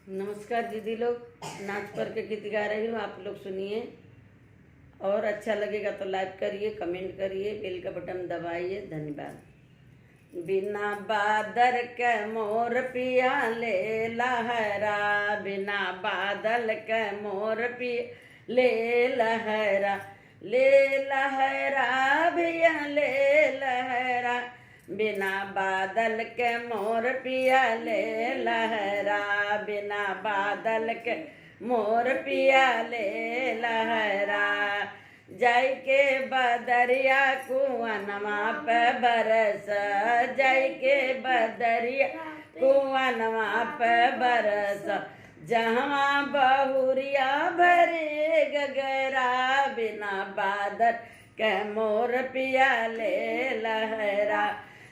नमस्कार दीदी लोग, नाच पर के गीत गा रही हूँ, आप लोग सुनिए। और अच्छा लगेगा तो लाइक करिए, कमेंट करिए, बेल का बटन दबाइए। धन्यवाद। बिना बादल के मोर पिया ले लहरा, बिना बादल के मोर पिया ले लहरा, ले लहरा भैया ले लहरा, बिना बादल के मोर पिया ले लहरा, बिना बादल के मोर पिया ले लहरा। जाय के बदरिया कुआनवा पे बरस, जाय के बदरिया कुआनवा पे बरस, जहाँ बहुरिया भरे गगरा, बिना बादल के मोर पिया ले लहरा।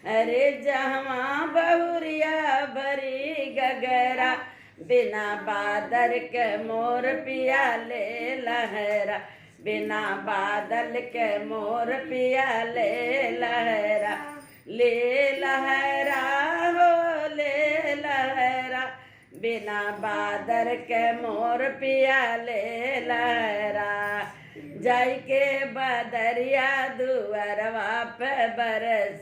अरे जहाँ बहुरिया भरी गगरा, बिना बादल के मोर पिया ले लहरा, बिना बादल के मोर पिया ले लहरा, ले लहरा हो ले लहरा, बिना बादल के मोर पिया ले लहरा। जाय के बदरिया दुअरवा पे बरस,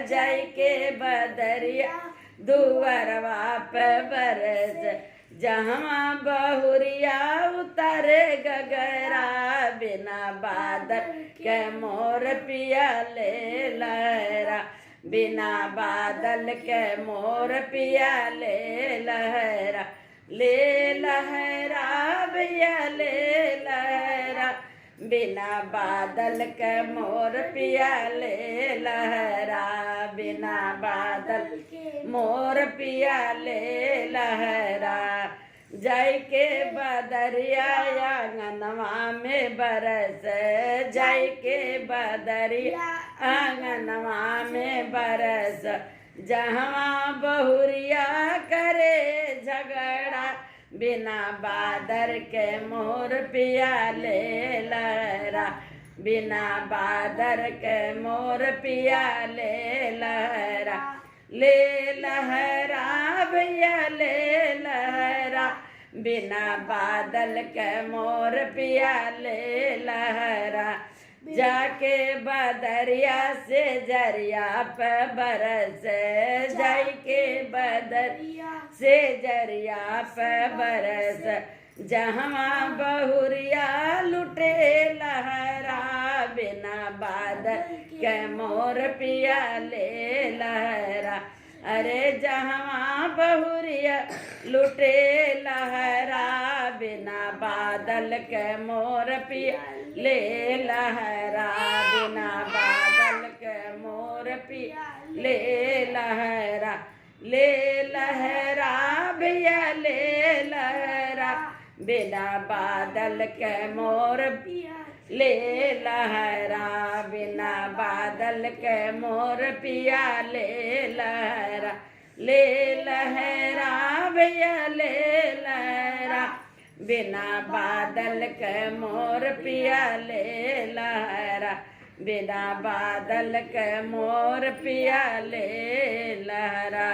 जाय के बदरिया दुअरवा पे बरस, जहाँ बहुरिया उतारे गगरा, बिना बादल के मोर पिया ले लहरा, बिना बादल के मोर पिया ले लहरा, ले लहरा भैया ले लहरा, बिना बादल के मोर पिया ले लहरा, बिना बादल मोर पिया ले लहरा। जाय के बदरिया आंगनवा में बरस, जाय के बदरिया आंगनवा में बरस, जहाँ बहुरिया करे झगड़ा, बिना बादल के मोर पिया ले लहरा, बिना बादल के मोर पिया ले लहरा, ले लहरा भैया ले लहरा, बिना बादल के मोर पिया ले लहरा। जाके बदरिया से जरिया पे बरस, जाय के बदरिया से जरिया पे बरस, जहाँ बहुरिया लुटे लहरा, बिना बादल के मोर पिया ले लहरा। अरे जहाँ बहुरिया लुटे लहरा, बिना बादल के मोर पिया ले लहरा, बिना बादल के मोर पिया ले लहरा, ले लहरा भैया ले लहरा, बिना बादल के मोर पिया ले लहरा, बिना बादल के मोर पिया ले लहरा, ले लहरा भैया ले लहरा, बिना बादल के मोर पिया ले लहरा, बिना बादल के मोर पिया ले लहरा।